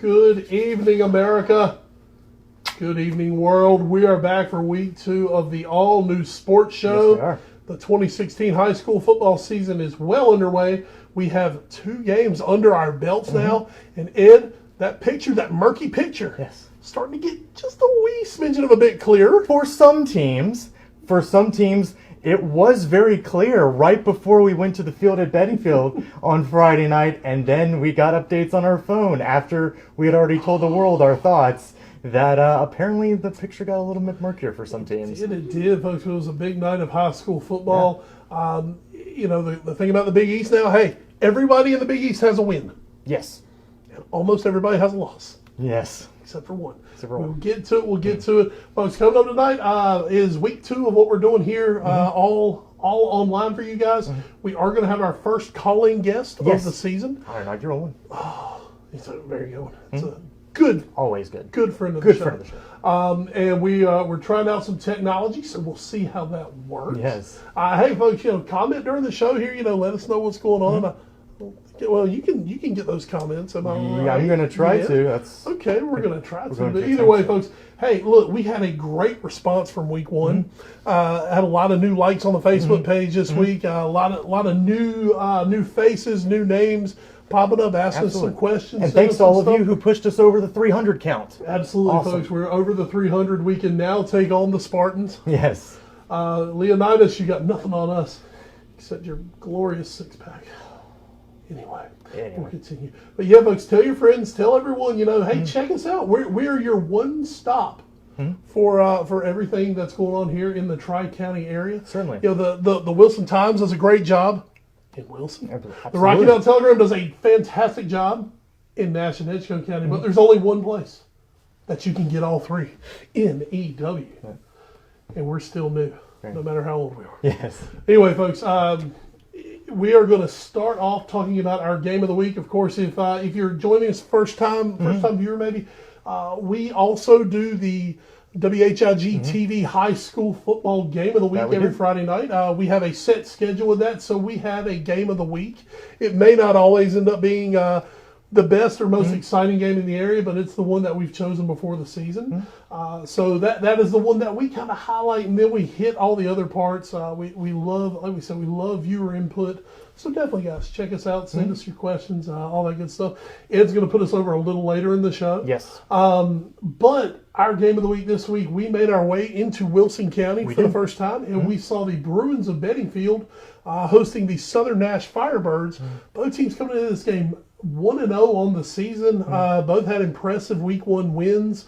Good evening, America. Good evening, world. We are back for week 2 of the all-new sports show. Yes, we are. The 2016 high school football season is well underway. We have 2 games under our belts now. And Ed, that picture, that murky picture, Yes. starting to get just a wee smidgen of a bit clearer. For some teams, it was very clear right before we went to the field at Bedingfield on Friday night, and then we got updates on our phone after we had already told the world our thoughts that apparently the picture got a little bit murkier for some teams. It did, folks. It was a big night of high school football. Yeah. The thing about the Big East now, hey, everybody in the Big East has a win. Yes. And almost everybody has a loss. Yes. Except for one. We'll get to it. Folks, coming up tonight is week 2 of what we're doing here, all online for you guys. We are going to have our first calling guest of the season. Our inaugural one. Oh, he's a very good one. It's a good. Always good. Good friend of the show. Good friend of the show. And we're trying out some technology, so we'll see how that works. Yes. Hey, folks, comment during the show here. Let us know what's going on. Well, you can get those comments. Am I right? I'm going to try to. That's okay. We're going to try to. But either way, folks. Hey, look, we had a great response from week 1. Had a lot of new likes on the Facebook page this week. A lot of new faces, new names popping up, asking us some questions. And thanks to all of you who pushed us over the 300 count. Absolutely, awesome. Folks. We're over the 300. We can now take on the Spartans. Yes. Leonidas, you got nothing on us except your glorious six-pack. Anyway, we'll continue. But yeah, folks, tell your friends, tell everyone, hey, check us out. We're your one stop for everything that's going on here in the Tri-County area. Certainly. The Wilson Times does a great job in Wilson. Absolutely. The Rocky Mountain Telegram does a fantastic job in Nash and Edgecombe County, but there's only one place that you can get all 3, NEW. And we're still new, no matter how old we are. Yes. Anyway, folks, we are going to start off talking about our game of the week. Of course, if you're joining us first time viewer maybe, we also do the WHIG TV high school football game of the week every Friday night. We have a set schedule with that, so we have a game of the week. It may not always end up being the best or most exciting game in the area, but it's the one that we've chosen before the season. So that is the one that we kind of highlight, and then we hit all the other parts. We love, like we said, we love viewer input. So definitely, guys, check us out. Send us your questions, all that good stuff. Ed's going to put us over a little later in the show. Yes. But our game of the week this week, we made our way into Wilson County for the first time, and we saw the Bruins of Bedingfield hosting the Southern Nash Firebirds. Both teams coming into this game 1-0 on the season. Both had impressive week 1 wins.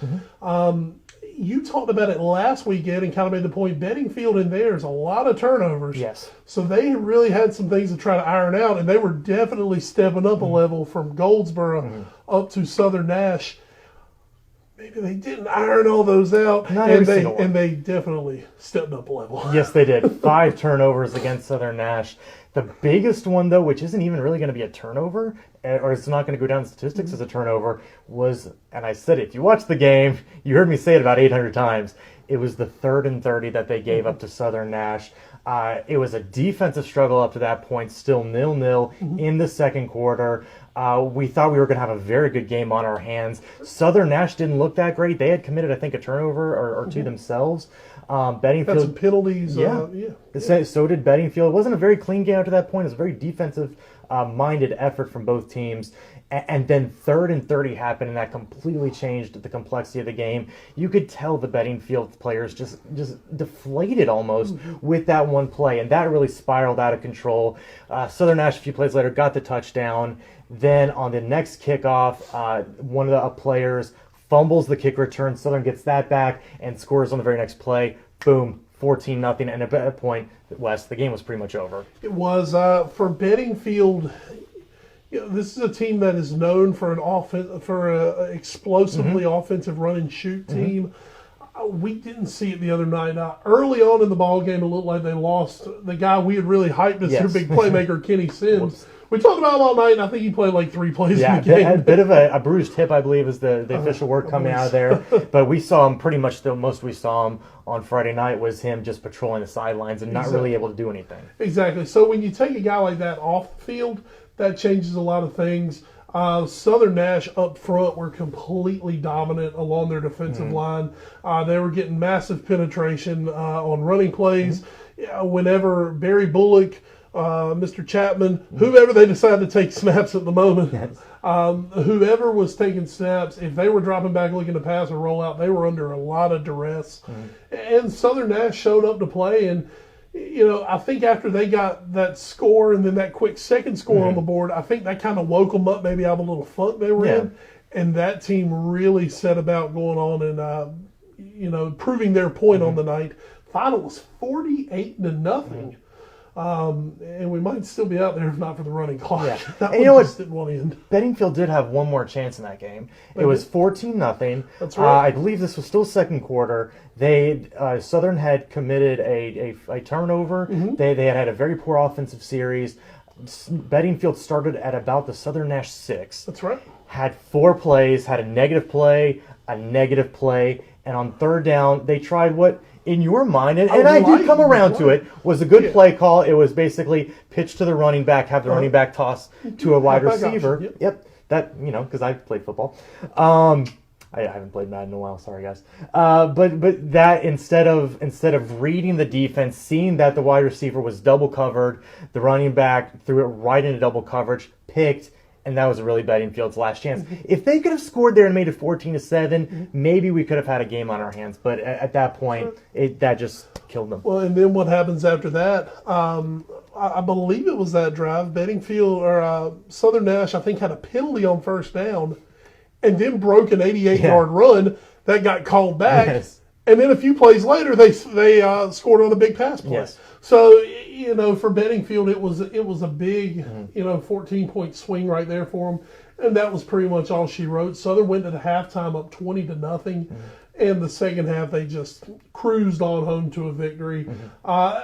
You talked about it last weekend and kind of made the point, Bedingfield in there's a lot of turnovers. Yes. So they really had some things to try to iron out, and they were definitely stepping up a level from Goldsboro up to Southern Nash. Maybe they didn't iron all those out, and they definitely stepped up a level. Yes, they did. 5 turnovers against Southern Nash. The biggest one, though, which isn't even really going to be a turnover, or it's not going to go down in statistics as a turnover, was, and I said it, if you watched the game, you heard me say it about 800 times, it was the 3rd and 30 that they gave up to Southern Nash. It was a defensive struggle up to that point, still 0-0 in the second quarter. We thought we were going to have a very good game on our hands. Southern Nash didn't look that great. They had committed, I think, a turnover or 2 themselves. Bedingfield had some penalties. So did Bedingfield. It wasn't a very clean game up to that point. It was a very defensive-minded effort from both teams. And then 3rd and 30 happened, and that completely changed the complexity of the game. You could tell the Bedingfield players just deflated almost with that one play, and that really spiraled out of control. Southern Nash, a few plays later, got the touchdown. Then on the next kickoff, one of the players fumbles the kick return. Southern gets that back and scores on the very next play. Boom, 14-0. And at that point, Wes, the game was pretty much over. It was for Bedingfield. This is a team that is known for an explosively offensive run and shoot team. We didn't see it the other night. Early on in the ball game, it looked like they lost the guy we had really hyped as their big playmaker, Kenny Sims. We talked about him all night, and I think he played like 3 plays in the game. Yeah, a bit of a bruised hip, I believe, is the official word coming out of there. But we saw him pretty much, the most we saw him on Friday night was him just patrolling the sidelines and not really able to do anything. Exactly. So when you take a guy like that off the field, that changes a lot of things. Southern Nash up front were completely dominant along their defensive line. They were getting massive penetration on running plays. Whenever Barry Bullock, Mr. Chapman, whoever they decided to take snaps at the moment, whoever was taking snaps, if they were dropping back looking to pass or roll out, they were under a lot of duress. And Southern Nash showed up to play, and I think after they got that score and then that quick second score on the board, I think that kind of woke them up maybe out of a little funk they were in. And that team really set about going on and, proving their point on the night. Final was 48-0. And we might still be out there if not for the running clock. That and you know what? Didn't want to end. Bedingfield did have one more chance in that game. It was 14-0. That's right. I believe this was still second quarter. Southern had committed a turnover. They had a very poor offensive series. Bedingfield started at about the Southern Nash 6. That's right. Had 4 plays, had a negative play, and on third down, they tried what, in your mind, and I did come around to it, was a good play call. It was basically pitch to the running back, have the running back toss to a wide receiver. That, because I played football. I haven't played Madden in a while, sorry guys. But that instead of reading the defense, seeing that the wide receiver was double covered, the running back threw it right into double coverage, picked, and that was really Bedingfield's last chance. If they could have scored there and made it 14-7, maybe we could have had a game on our hands. But at that point, that just killed them. Well, and then what happens after that? I believe it was that drive. Bedingfield or Southern Nash, I think, had a penalty on first down, and then broke an 88-yard run that got called back. And then a few plays later, they scored on a big pass play. So, for Bedingfield, it was a big, 14-point swing right there for them. And that was pretty much all she wrote. Southern went to the halftime up 20-0. And the second half, they just cruised on home to a victory.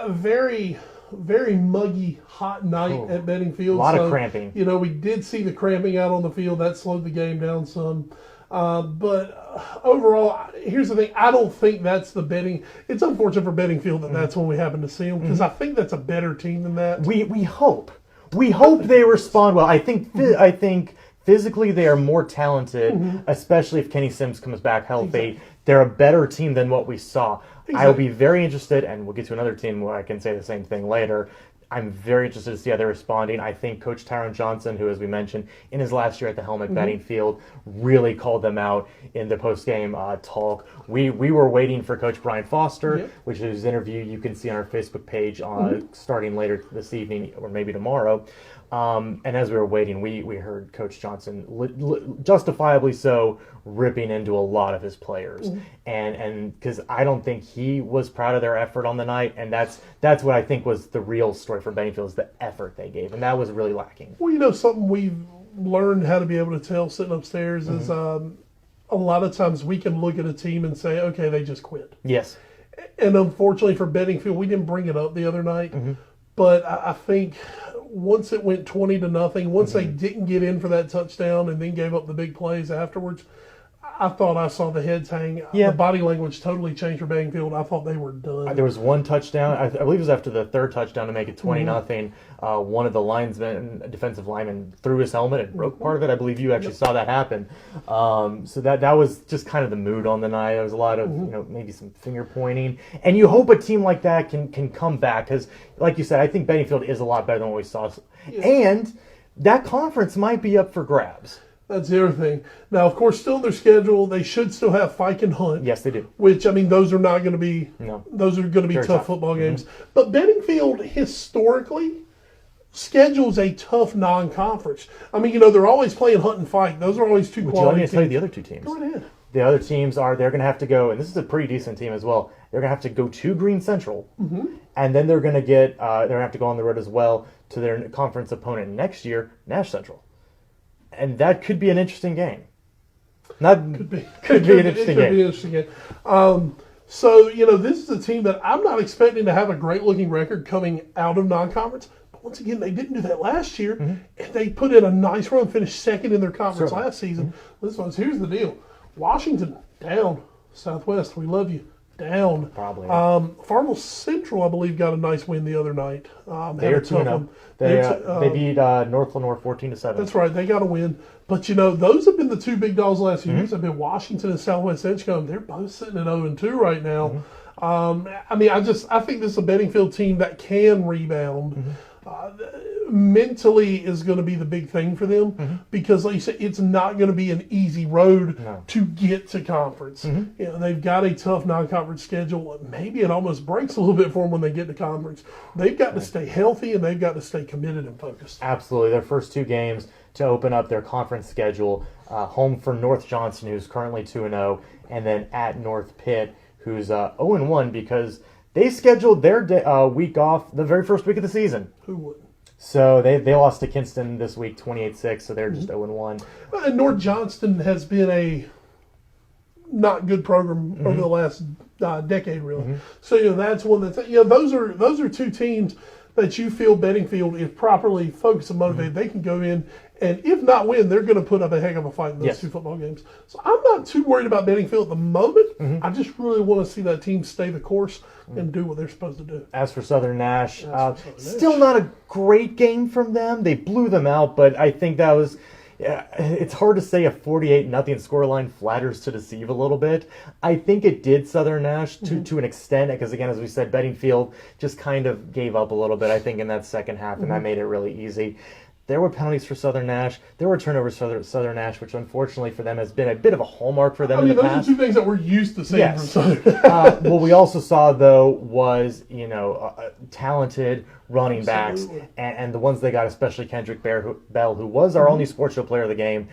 Very, very muggy, hot night at Bedingfield. A lot of cramping. We did see the cramping out on the field. That slowed the game down some. But overall, here's the thing. I don't think that's the betting. It's unfortunate for Bedingfield that that's when we happen to see them, because I think that's a better team than that. We hope. We hope they respond well. I think physically they are more talented, especially if Kenny Sims comes back healthy. They're a better team than what we saw. I will be very interested, and we'll get to another team where I can say the same thing later. I'm very interested to see how they're responding. I think Coach Tyron Johnson, who, as we mentioned, in his last year at the helm at Bedingfield, really called them out in the post-game talk. We were waiting for Coach Brian Foster, which is his interview you can see on our Facebook page starting later this evening or maybe tomorrow. And as we were waiting, we heard Coach Johnson, justifiably so, ripping into a lot of his players. And because I don't think he was proud of their effort on the night, and that's what I think was the real story for Bedingfield, is the effort they gave, and that was really lacking. Well, something we've learned how to be able to tell sitting upstairs is a lot of times we can look at a team and say, okay, they just quit. Yes. And unfortunately for Bedingfield, we didn't bring it up the other night, but I think once it went 20-0, once they didn't get in for that touchdown and then gave up the big plays afterwards, I thought I saw the heads hang. The body language totally changed for Bedingfield. I thought they were done. There was one touchdown. I believe it was after the third touchdown to make it 20-0. One of the defensive linemen threw his helmet and broke part of it. I believe you actually saw that happen. So that was just kind of the mood on the night. There was a lot of maybe some finger pointing, and you hope a team like that can come back, because, like you said, I think Bedingfield is a lot better than what we saw, and that conference might be up for grabs. That's the other thing. Now, of course, still in their schedule, they should still have Fike and Hunt. Yes, they do. Which, those are not going to be. No. Those are going to be tough football games. But Bedingfield historically schedules a tough non-conference. They're always playing Hunt and Fike. Those are always two quality teams. Tell you the other two teams. Go right ahead. The other teams they're going to have to go, and this is a pretty decent team as well. They're going to have to go to Green Central, and then they're going to have to go on the road as well to their conference opponent next year, Nash Central. And that could be an interesting game. Could be an interesting game. So, this is a team that I'm not expecting to have a great-looking record coming out of non-conference. But once again, they didn't do that last year, and they put in a nice run, finished second in their conference last season. Here's the deal. Washington, down. Southwest, we love you. down. Probably. Farmville Central, I believe, got a nice win the other night. They are 2-0. They beat North Lenore 14-7. That's right. They got a win. But, those have been the two big dogs the last few years. Have been Washington and Southwest Edgecombe. They're both sitting at 0-2 right now. I think this is a Bedingfield team that can rebound. Mentally is going to be the big thing for them because, like you said, it's not going to be an easy road to get to conference. They've got a tough non-conference schedule. Maybe it almost breaks a little bit for them when they get to conference. They've got to stay healthy and they've got to stay committed and focused. Absolutely. Their first two games to open up their conference schedule, home for North Johnston, who's currently 2-0, and then at North Pitt, who's 0-1 because they scheduled their week off the very first week of the season. Who wouldn't? So they lost to Kinston this week 28-6, so they're just 0-1. And North Johnston has been a not good program over the last decade, really. So that's one that's those are two teams that you feel Bedingfield, if properly focused and motivated, they can go in and if not win, they're going to put up a heck of a fight in those two football games. So I'm not too worried about Bedingfield at the moment. I just really want to see that team stay the course and do what they're supposed to do. As for Southern Nash, still not a great game from them. They blew them out, but I think that was... it's hard to say a 48-0 scoreline flatters to deceive a little bit. I think it did Southern Nash to an extent, because again, as we said, Bedingfield just kind of gave up a little bit, I think, in that second half, and that made it really easy. There were penalties for Southern Nash. There were turnovers for Southern Nash, which unfortunately for them has been a bit of a hallmark for them in the past. Those are two things that we're used to seeing from Southern. What we also saw, though, was, talented running backs. And the ones they got, especially Kendrick Bell, who was our only sports show player of the game,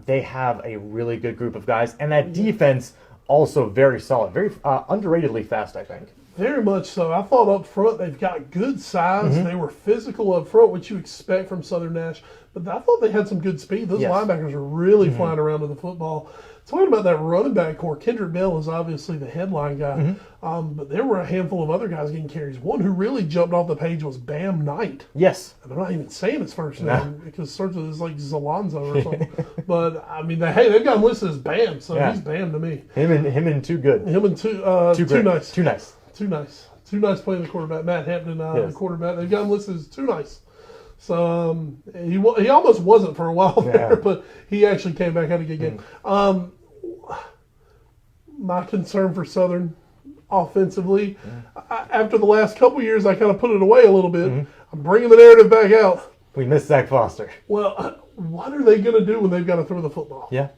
they have a really good group of guys. And that defense also very solid, very underratedly fast, I think. Very much so. I thought up front they've got good size. They were physical up front, which you expect from Southern Nash. But I thought they had some good speed. Those linebackers are really flying around to the football. Talking about that running back core, Kendrick Bell is obviously the headline guy. But there were a handful of other guys getting carries. One who really jumped off the page was Bam Knight. Yes. And I'm not even saying his first name because it starts with it's like Zalonzo or something. But, they've got him listed as Bam, so he's Bam to me. Him and Too Good. Him and Too Nice. Too Nice. Too Nice. Too Nice playing the quarterback. Matt Hampton, the quarterback. They've got him listed as Too Nice. So he almost wasn't for a while there, but he actually came back, had a good game. My concern for Southern offensively, after the last couple years, I kind of put it away a little bit. I'm bringing the narrative back out. We missed Zach Foster. Well, what are they going to do when they've got to throw the football? Yeah.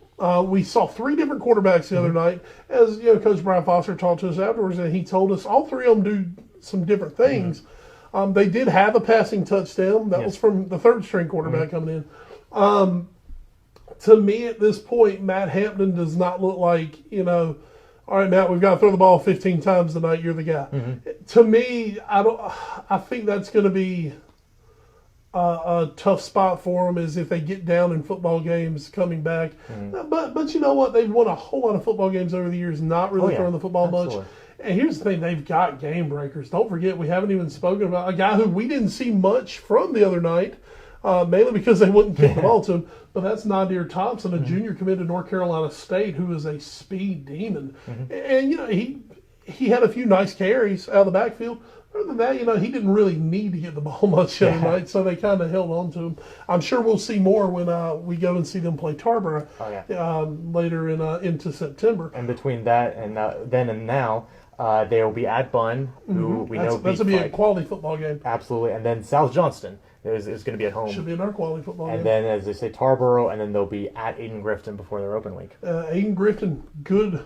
We saw three different quarterbacks the other night. As Coach Brian Foster talked to us afterwards, and he told us all three of them do some different things. They did have a passing touchdown. That was from the third-string quarterback coming in. To me, at this point, Matt Hampton does not look like, all right, Matt, we've got to throw the ball 15 times tonight. You're the guy. To me, I think that's going to be a tough spot for them is if they get down in football games coming back. But you know what? They've won a whole lot of football games over the years, not really throwing the football much. And here's the thing, they've got game breakers. Don't forget, we haven't even spoken about a guy who we didn't see much from the other night, mainly because they wouldn't kick the ball to him. But that's Nadir Thompson, a junior committed to North Carolina State, who is a speed demon. And, he had a few nice carries out of the backfield. Other than that, he didn't really need to get the ball much the other night, so they kind of held on to him. I'm sure we'll see more when we go and see them play Tarboro later into September. And between that and then and now, they will be at Bunn, who we know that's going to be a quality football game. Absolutely. And then South Johnston is going to be at home. Should be another quality football game. And then, as they say, Tarboro, and then they'll be at Aiden Grifton before their open week. Aiden Grifton, good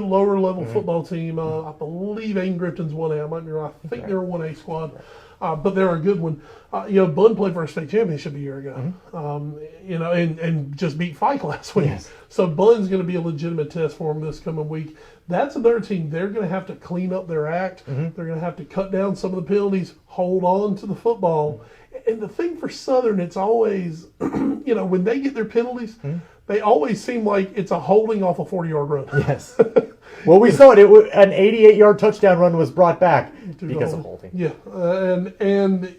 lower-level football team. I believe Aiden Grifton's 1A. I might be wrong. I think they're a 1A squad. But they're a good one. Bunn played for a state championship a year ago. And just beat Fike last week. So Bunn's going to be a legitimate test for them this coming week. That's another team. They're going to have to clean up their act. They're going to have to cut down some of the penalties, hold on to the football. And the thing for Southern, it's always, when they get their penalties, they always seem like it's a holding off a 40-yard run. Yes. Well, we saw it. An 88-yard touchdown run was brought back because of holding. Yeah, and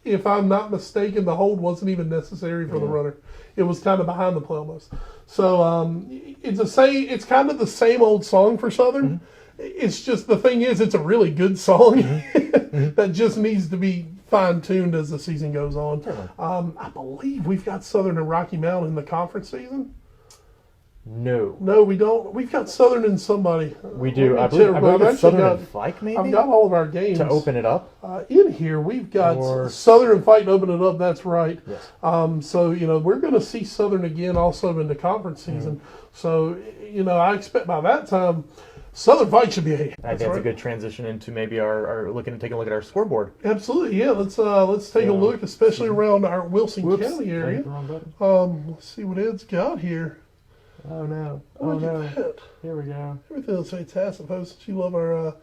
if I'm not mistaken, the hold wasn't even necessary for the runner. It was kind of behind the play almost. So it's kind of the same old song for Southern. It's just, the thing is, it's a really good song that just needs to be fine-tuned as the season goes on. I believe we've got Southern and Rocky Mount in the conference season. No, we don't. We've got Southern and somebody. We do. I believe it's Southern and Fike, maybe? I've got all of our games. To open it up? In here, we've got Southern and Fike to open it up. That's right. Yes. So, we're going to see Southern again also in the conference season. So, I expect by that time, Southern Fike should be a. I think that's a good transition into maybe our taking a look at our scoreboard. Absolutely, yeah. Let's take a look, especially around our Wilson County area. Let's see what Ed's got here. Oh no! Here we go. Everything looks fantastic, folks. You love our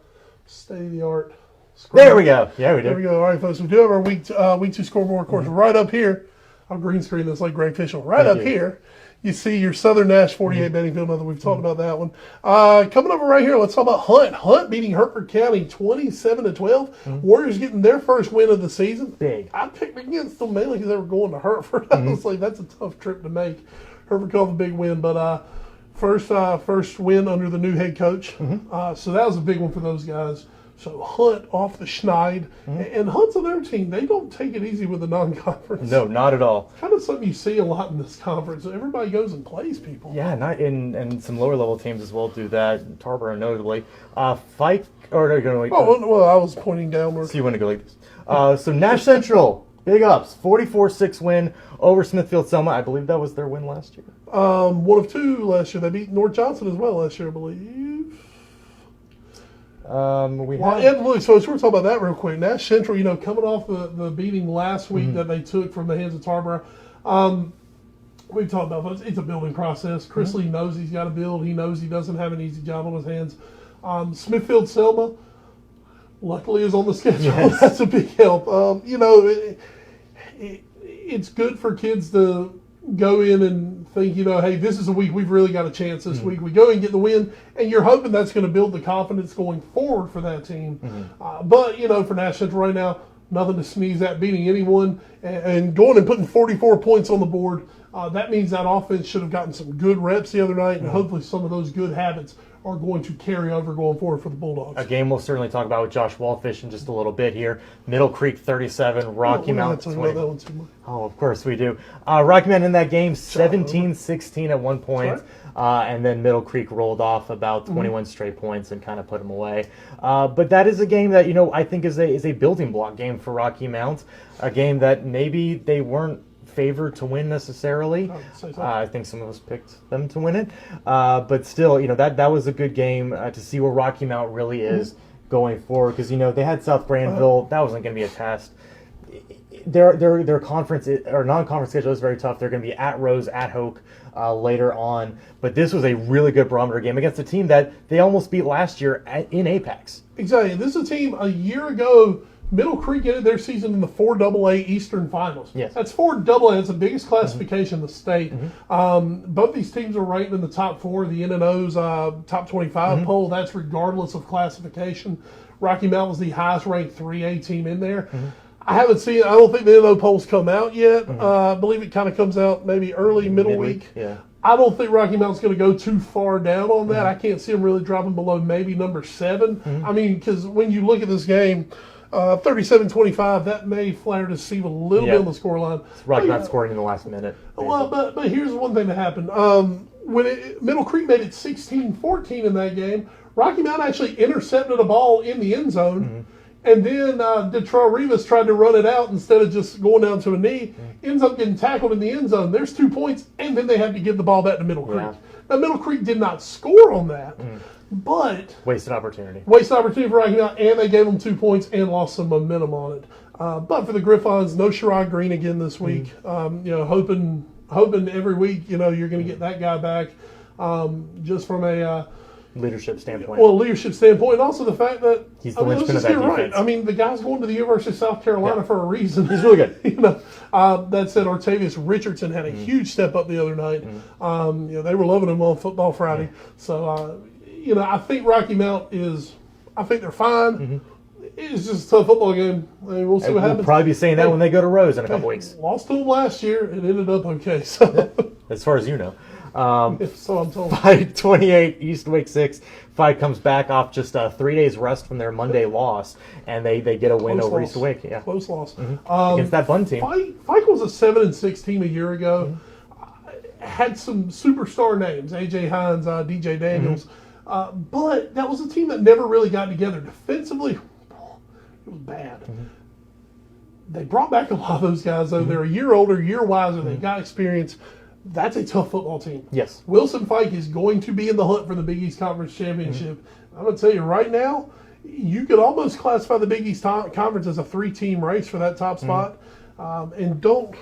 state-of-the-art scoreboard. There we go. Yeah, we do. There we go. All right, folks. We do have our week 2 scoreboard, of course, right up here. I'll green screen this like Greg Fishel. Right up here, you see your Southern Nash 48 Benningfield. We've talked about that one. Coming over right here, let's talk about Hunt. Hunt beating Hertford County 27-12. Warriors getting their first win of the season. Big. I picked against them mainly because they were going to Hertford. I was like, that's a tough trip to make. Hertford called a big win, but first win under the new head coach. So that was a big one for those guys. So Hunt off the schneid. And Hunt's on their team. They don't take it easy with the non-conference. No, not at all. Kind of something you see a lot in this conference. Everybody goes and plays people. Yeah, not and some lower level teams as well do that. Tarboro notably. Fike or no, going to Oh well, I was pointing downward. So you want to go like this. So Nash Central, big ups, 44-6 win over Smithfield Selma. I believe that was their win last year. One of two last year. They beat North Johnson as well last year, I believe. So we're talking about that real quick. Nash Central, coming off the beating last week that they took from the hands of Tarboro. We've talked about it. It's a building process. Chris Lee knows he's got to build. He knows he doesn't have an easy job on his hands. Smithfield Selma, luckily, is on the schedule. Yes. That's a big help. It's good for kids to go in and think, hey, this is a week we've really got a chance this week. We go and get the win, and you're hoping that's going to build the confidence going forward for that team. But, for Nash Central right now, nothing to sneeze at, beating anyone, and going and putting 44 points on the board. That means that offense should have gotten some good reps the other night, and hopefully some of those good habits are going to carry over going forward for the Bulldogs. A game we'll certainly talk about with Josh Walfish in just a little bit here. Middle Creek 37, Rocky Mount 20. Oh, of course we do. Rocky Mount in that game 17-16 at one point, and then Middle Creek rolled off about 21 straight points and kind of put them away. But that is a game that I think is a building block game for Rocky Mount, a game that maybe they weren't favored to win necessarily. I think some of us picked them to win it, but still, that was a good game to see where Rocky Mount really is going forward, because they had South Granville. That wasn't going to be a test. Their conference or non-conference schedule is very tough. They're going to be at Rose, at Hoke later on, but this was a really good barometer game against a team that they almost beat last year in Apex. Exactly. This is a team a year ago. Middle Creek ended their season in the 4AA Eastern Finals. Yes. That's 4AA. It's the biggest classification in the state. Both these teams are ranked in the top 4 of the N&O's top 25 poll. That's regardless of classification. Rocky Mount was the highest ranked 3A team in there. I haven't seen it. I don't think the N&O polls come out yet. I believe it kind of comes out maybe early, middle week. Yeah. I don't think Rocky Mount's going to go too far down on that. I can't see them really dropping below maybe number 7. I mean, because when you look at this game, 37-25, that may flatter to deceive a little bit on the scoreline. Rocky Mount scoring in the last minute. Well, but here's one thing that happened. When Middle Creek made it 16-14 in that game, Rocky Mount actually intercepted a ball in the end zone, and then Detroit Rivas tried to run it out instead of just going down to a knee. Ends up getting tackled in the end zone. There's 2 points, and then they had to give the ball back to Middle Creek. Now, Middle Creek did not score on that. But wasted opportunity for Rocky Mount, and they gave them 2 points and lost some momentum on it. But for the Griffons, no Sherrod Green again this week. Hoping every week you're going to get that guy back, just from a leadership standpoint. Well, leadership standpoint, and also the fact that he's the linchpin of that defense. Right. I mean, the guy's going to the University of South Carolina for a reason. He's really good. That said, Artavius Richardson had a huge step up the other night. They were loving him on Football Friday. So. I think Rocky Mount I think they're fine. It's just a tough football game. We'll see what happens. We'll probably be saying that when they go to Rose in a couple weeks. Lost to them last year. It ended up okay. So as far as you know. If so, I'm told. Fight 28, East Wake 6. Fight comes back off just 3 days rest from their Monday loss, and they get a win Close over loss. East Wake. Yeah, Close loss. against that Bun team. Fike was a 7-6 team a year ago. Had some superstar names, AJ Hines, DJ Daniels, but that was a team that never really got together. Defensively, it was bad. They brought back a lot of those guys, though. They're a year older, year wiser. They've got experience. That's a tough football team. Yes. Wilson Fike is going to be in the hunt for the Big East Conference Championship. I'm going to tell you right now, you could almost classify the Big East Conference as a 3-team race for that top spot. And don't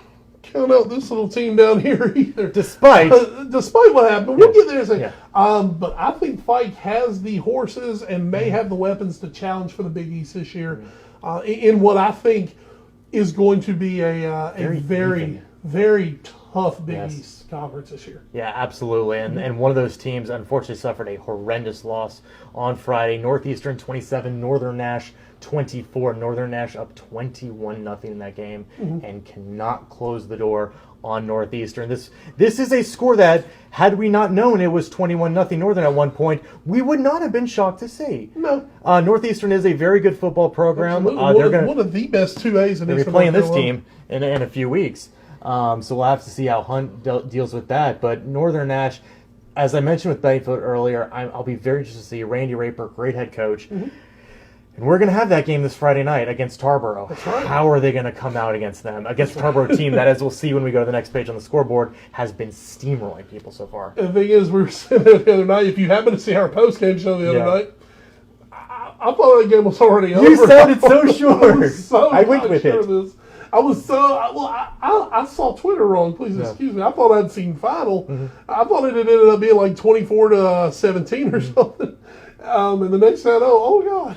count out this little team down here either. Despite what happened. We'll get there in a second. Yeah. But I think Fike has the horses and may have the weapons to challenge for the Big East this year in what I think is going to be a very, very tough Big East conference this year. Yeah, absolutely. And one of those teams unfortunately suffered a horrendous loss on Friday. Northeastern 27, Northern Nash 24. Northern Nash up 21-0 in that game and cannot close the door on Northeastern. This is a score that, had we not known it was 21-0 Northern at one point, we would not have been shocked to see. No. Northeastern is a very good football program. They're one of the best 2As in they're Eastern playing North this Carolina. team in a few weeks. So we'll have to see how Hunt deals with that. But Northern Nash, as I mentioned with Bedingfield earlier, I'll be very interested to see Randy Raper, great head coach. And we're going to have that game this Friday night against Tarboro. That's right. How are they going to come out against them? Against a Tarboro team that, as we'll see when we go to the next page on the scoreboard, has been steamrolling people so far. The thing is, we were sitting there the other night. If you happen to see our post-game show the other night, I thought that game was already over. You sounded so sure. I went with it. This. I was so I saw Twitter wrong. Please excuse me. I thought I'd seen final. I thought it had ended up being like 24-17 or something. And the next thing I know, oh god.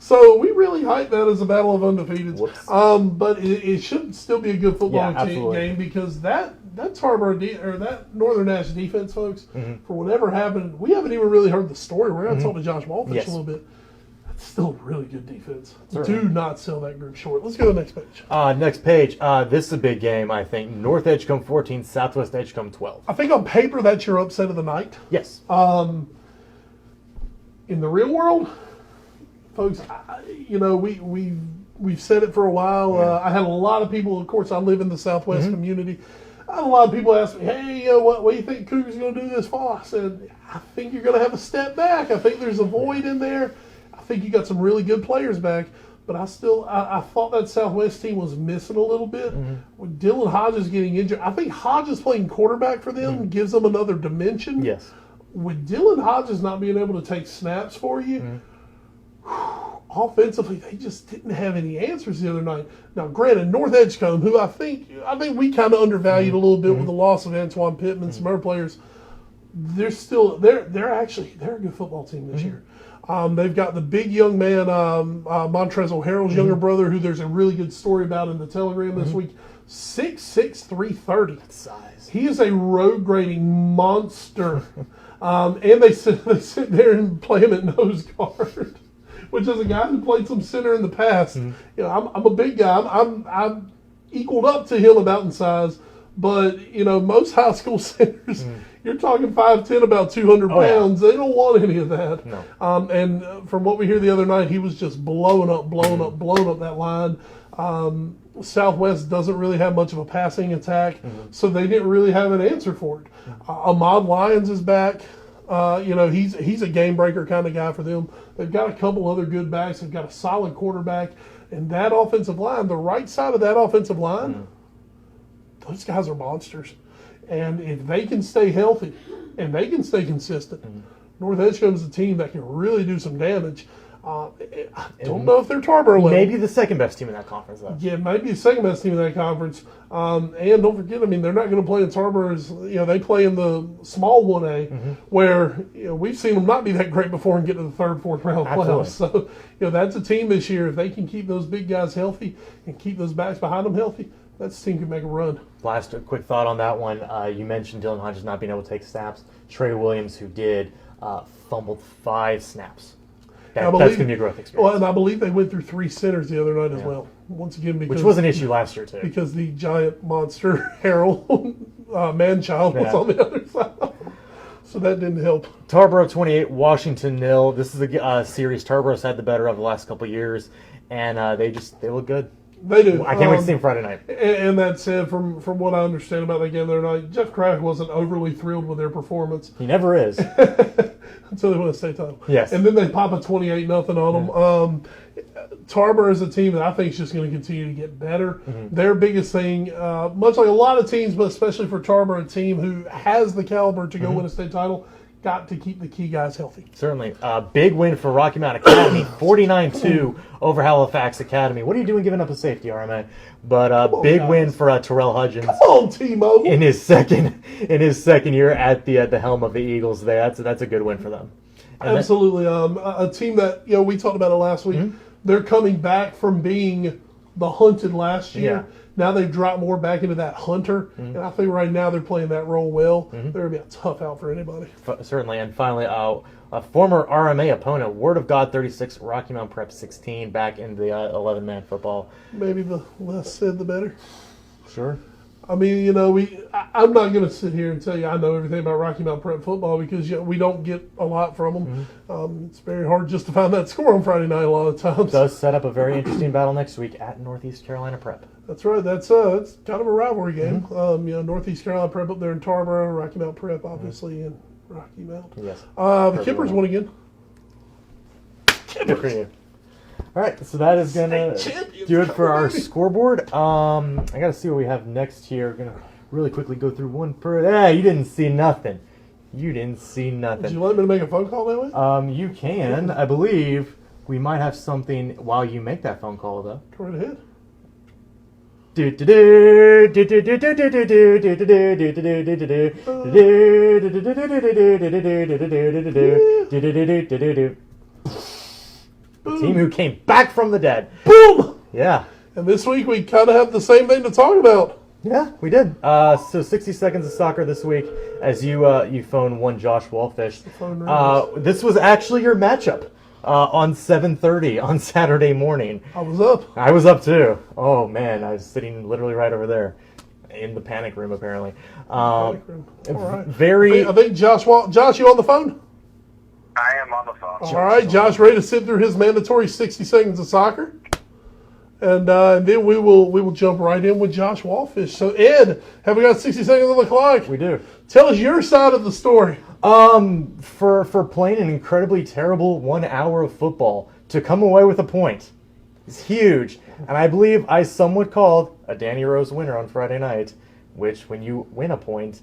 So we really hyped that as a battle of undefeateds. But it should still be a good football game because that Tarboro or that Northern Nash defense, folks, for whatever happened, we haven't even really heard the story. We're going to talk to Josh Walfish a little bit. That's still really good defense. Do not sell that group short. Let's go to the next page. Next page. This is a big game, I think. North Edgecombe 14, Southwest Edgecombe 12. I think on paper that's your upset of the night. Yes. In the real world, folks, we've said it for a while. I had a lot of people. Of course, I live in the Southwest community. I had a lot of people ask me, "Hey, what do you think Cougars are going to do this fall?" I said, "I think you're going to have a step back. I think there's a void in there. I think you got some really good players back." But I thought that Southwest team was missing a little bit. With Dylan Hodges getting injured, I think Hodges playing quarterback for them gives them another dimension. Yes. With Dylan Hodges not being able to take snaps for you, offensively, they just didn't have any answers the other night. Now, granted, North Edgecombe, who I think we kind of undervalued a little bit with the loss of Antoine Pittman, some other players, they're a good football team this year. They've got the big young man, Montrez O'Harrell's younger brother, who there's a really good story about in the Telegram this week. 6'6", 330. Size. He is a road grading monster. And they sit there and play him at nose guard, which is a guy who played some center in the past. You know, I'm a big guy. I'm equaled up to him about in size, but most high school centers, you're talking 5'10", about 200 pounds. They don't want any of that. No. And from what we hear the other night, he was just blowing up that line. Southwest doesn't really have much of a passing attack, so they didn't really have an answer for it. Ahmad Lyons is back. He's a game breaker kind of guy for them. They've got a couple other good backs. They've got a solid quarterback, and that offensive line, the right side of that offensive line, those guys are monsters. And if they can stay healthy and they can stay consistent, North Edgecombe is a team that can really do some damage. I don't know if they're Tarboro level. Maybe the second best team in that conference, though. Yeah, maybe the second best team in that conference. And don't forget, they're not going to play in Tarboro's. They play in the small 1A, where we've seen them not be that great before and get to the third, fourth round playoffs. So that's a team this year. If they can keep those big guys healthy and keep those backs behind them healthy, that team can make a run. Last quick thought on that one. You mentioned Dylan Hodges not being able to take snaps. Trey Williams, who did, fumbled 5 snaps. That's going to be a growth experience. Well, and I believe they went through 3 centers the other night as well. Once again, which was an issue last year too. Because the giant monster Harold Manchild was on the other side. So that didn't help. Tarboro 28, Washington 0. This is a series Tarboro's had the better of the last couple of years, and they look good. They do. I can't wait to see them Friday night. And that said, from what I understand about the game the other night, Jeff Crack wasn't overly thrilled with their performance. He never is. Until they win a state title. Yes. And then they pop a 28-0 on them. Tarboro is a team that I think is just going to continue to get better. Their biggest thing, much like a lot of teams, but especially for Tarboro, a team who has the caliber to go win a state title, got to keep the key guys healthy. Certainly. Big win for Rocky Mount Academy, 49-2 over Halifax Academy. What are you doing giving up a safety, RMA? But big win for Terrell Hudgens. Come on, T-Mobile. In his second year at the helm of the Eagles. That's a good win for them. And absolutely. A team that, we talked about it last week. They're coming back from being the hunted last year. Yeah. Now they've dropped more back into that hunter, and I think right now they're playing that role well. They're going to be a tough out for anybody. Certainly. And finally, a former RMA opponent, Word of God 36, Rocky Mount Prep 16, back in the 11-man football. Maybe the less said, the better. Sure. I mean, I'm not going to sit here and tell you I know everything about Rocky Mount Prep football because we don't get a lot from them. It's very hard just to find that score on Friday night a lot of times. It does set up a very interesting battle next week at Northeast Carolina Prep. That's right. That's kind of a rivalry game. Northeast Carolina Prep up there in Tarboro, Rocky Mount Prep obviously in Rocky Mount. Yes. The Kippers won again. Good for you. All right, so that is going to do it for our scoreboard. I got to see what we have next here. Going to really quickly go through one per... you didn't see nothing. You didn't see nothing. Would you like me to make a phone call that way? You can. I believe we might have something while you make that phone call, though. Go right ahead. The team who came back from the dead. Boom! Yeah. And this week we kind of have the same thing to talk about. Yeah, we did. So 60 seconds of soccer this week as you phone one Josh Walfish. This was actually your matchup on 7:30 on Saturday morning. I was up. I was up too. Oh man, I was sitting literally right over there in the panic room apparently. Panic room. All right. I think Josh, you on the phone? I am on the phone. All right, Josh, ready to sit through his mandatory 60 seconds of soccer, and then we will jump right in with Josh Walfish. So, Ed, have we got 60 seconds on the clock? We do. Tell us your side of the story. For playing an incredibly terrible 1 hour of football to come away with a point is huge, and I believe I somewhat called a Danny Rose winner on Friday night, which when you win a point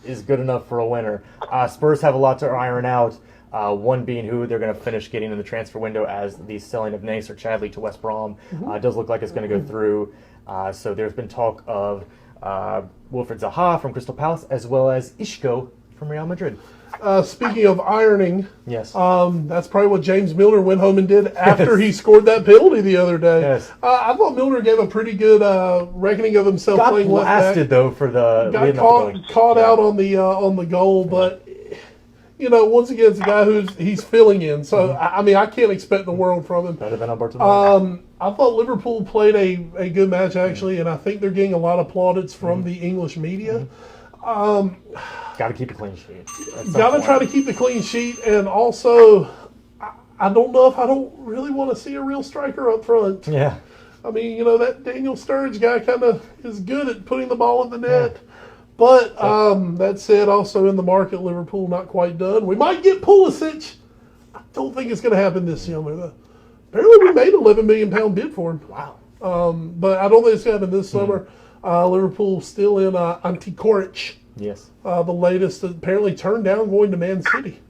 is good enough for a winner. Spurs have a lot to iron out. One being who they're going to finish getting in the transfer window as the selling of Nace or Chadley to West Brom. It does look like it's going to go through. So there's been talk of Wilfred Zaha from Crystal Palace as well as Isco from Real Madrid. Speaking of ironing, yes, that's probably what James Milner went home and did after he scored that penalty the other day. Yes. I thought Milner gave a pretty good reckoning of himself playing left back. Got blasted though for the got caught out on the goal, but once again, it's a guy he's filling in. So I can't expect the world from him. Better than Alberto. I thought Liverpool played a good match actually, and I think they're getting a lot of plaudits from the English media. Got to keep a clean sheet. Got to try to keep the clean sheet, and also, I don't know if I don't really want to see a real striker up front. Yeah. I mean, that Daniel Sturridge guy kind of is good at putting the ball in the net. Yeah. But that said, also in the market, Liverpool not quite done. We might get Pulisic. I don't think it's going to happen this summer, though. Apparently, we made an £11 million bid for him. Wow. But I don't think it's going to happen this summer. Liverpool still in Ante Coric. Yes. The latest apparently turned down going to Man City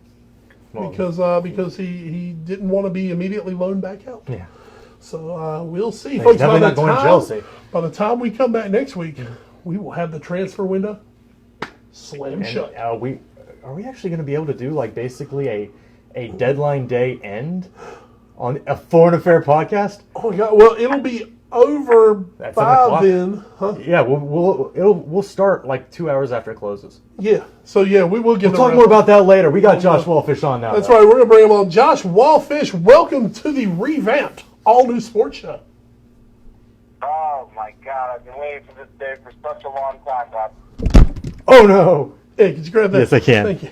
because he didn't want to be immediately loaned back out. Yeah. So we'll see. He's definitely not going to Chelsea. By the time we come back next week, we will have the transfer window slammed shut. Are we actually going to be able to do like basically a deadline day end on a Foreign Affair podcast? Oh yeah. Well, it'll be over by then, huh? Yeah, we'll start like 2 hours after it closes. Yeah. So yeah, we will get. We'll talk more about that later. We got Josh Walfish on now. That's right. We're gonna bring him on. Josh Walfish, welcome to the revamped all new sports show. Oh my God! I've been waiting for this day for such a long time, Bob. Oh no! Hey, could you grab that? Yes, I can. Thank you.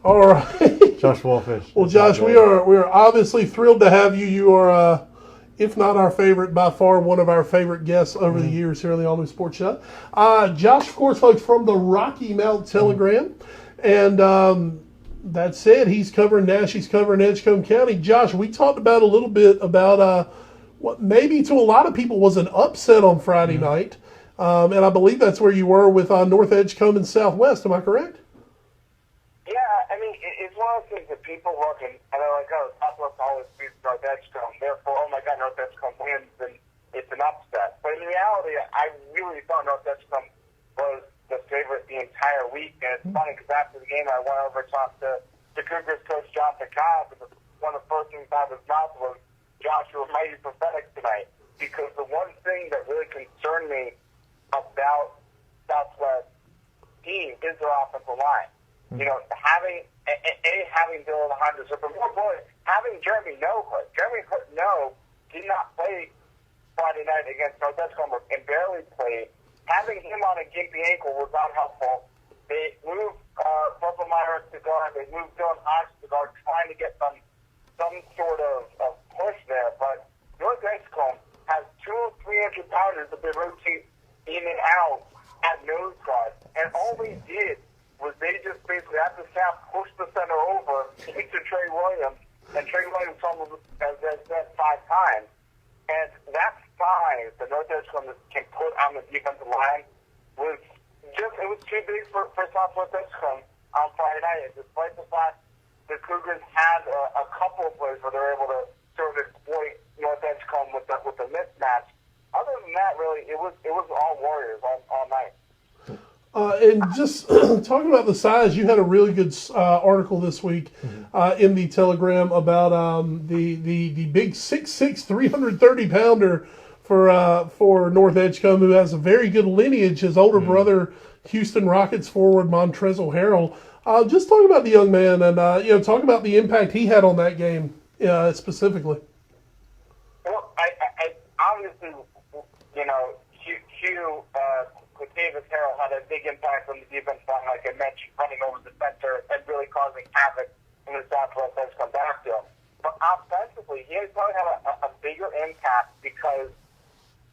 All right. Josh Walfish. Well, Josh, we are obviously thrilled to have you. You are, if not our favorite, by far one of our favorite guests over the years here on the All New Sports Show. Josh, of course, folks, from the Rocky Mount Telegram. And that said, he's covering Nash, he's covering Edgecombe County. Josh, we talked about a little bit about what maybe to a lot of people was an upset on Friday night. And I believe that's where you were with North Edgecombe and Southwest. Am I correct? Yeah, I mean, it's one of those things that people look and they're like, oh, Southwest always beats North Edgecombe. Therefore, oh my God, North Edgecombe wins, and it's an upset. But in reality, I really thought North Edgecombe was the favorite the entire week. And it's funny because after the game, I went over and talked to the Cougars coach, John Cobb, and one of the first things out of his mouth was, Josh, you were mighty prophetic tonight. Because the one thing that really concerned me about Southwest team is their offensive line. You know, having Dylan Hodges, but more importantly, having Jeremy Hood. Jeremy Hood did not play Friday night against North Edgecombe and barely played. Having him on a gimpy ankle was not helpful. They moved Russell Myers to guard. They moved Dylan Hodges to guard, trying to get some sort of push there. But North Edgecombe has 2 300-pounders that they rotate in and out at nose guard. And all they did was they just basically, after the snap, pushed the center over into Trey Williams, and Trey Williams fumbled, as I said, 5 times. And that size that North Edgecombe can put on the defensive line was too big for Southwest Edgecombe on Friday night. And despite the fact the Cougars had a couple of plays where they were able to sort of exploit North Edgecombe with the mismatch, other than that, really, it was all Warriors all night. And just talking about the size, you had a really good article this week in the Telegram about the big 6'6", 330-pounder for North Edgecombe, who has a very good lineage. His older brother, Houston Rockets forward Montrezl Harrell. Just talk about the young man and talk about the impact he had on that game specifically. Well, I obviously, Hugh. Davis Harrell had a big impact on the defense line, like I mentioned, running over the center and really causing havoc in the Southwest Edgecombe backfield. But offensively, he probably had a bigger impact because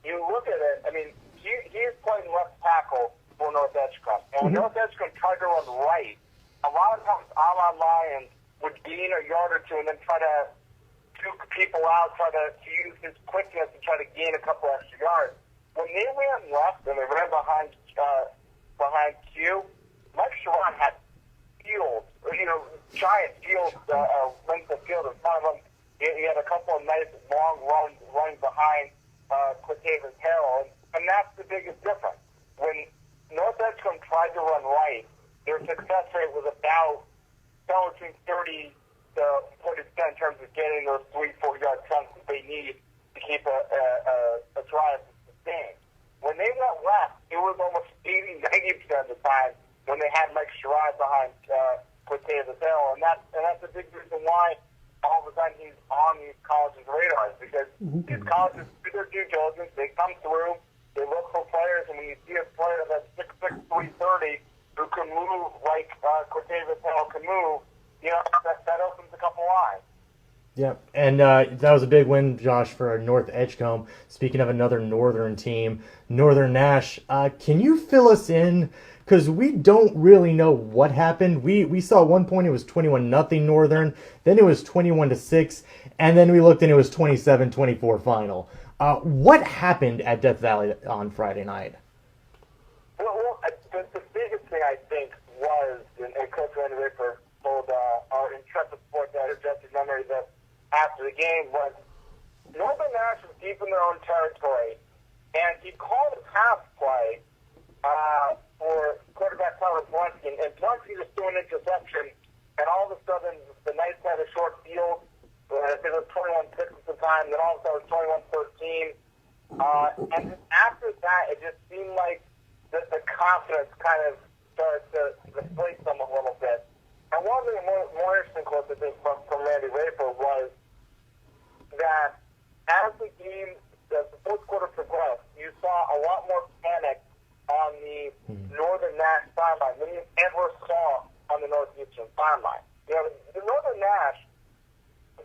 you look at it, I mean, he is playing left tackle for North Edgecombe. And when North Edgecombe tried to run right, a lot of times Alon Lyons would gain a yard or two and then try to juke people out, try to use his quickness and try to gain a couple extra yards. When they ran left and they ran behind Q, Mike Sharon had fields, giant fields, length of field in front of him. He had a couple of nice long runs behind Quatavis Harrell, and that's the biggest difference. When North Edgecombe tried to run right, their success rate was about somewhere between 30 to 40% in terms of getting those 3-4 yard chunks that they need to keep a drive. When they went left, it was almost 80-90% of the time when they had Mike Sherrod behind Quatavis Harrell, and that's a big reason why all of a sudden he's on these colleges' radars, because these colleges do their due diligence, they come through, they look for players, and when you see a player that's 6'6", 330 who can move like Quatavis Harrell can move, that opens a couple lines. Yeah, and that was a big win, Josh, for North Edgecombe. Speaking of another Northern team, Northern Nash, can you fill us in? Because we don't really know what happened. We saw at one point it was 21-0 Northern, then it was 21-6, and then we looked and it was 27-24 final. What happened at Death Valley on Friday night? Well, the biggest thing I think was, and Coach Randy Raper told our intrepid sports editor, Jesse Memory, that after the game was Northern Nash was deep in their own territory, and he called a pass play for quarterback Tyler Bluntsky, and Bluntsky just threw an interception, and all of a sudden the Knights had a short field. I think it was 21-6 at the time, then all of a sudden it was 21-13. And after that, it just seemed like the confidence kind of started to deflate them a little bit. And one of the more interesting quotes, I think, from Randy Raper was that as the game, the fourth quarter progressed, you saw a lot more panic on the Northern Nash sideline than you ever saw on the Northeastern sideline. You know, the Northern Nash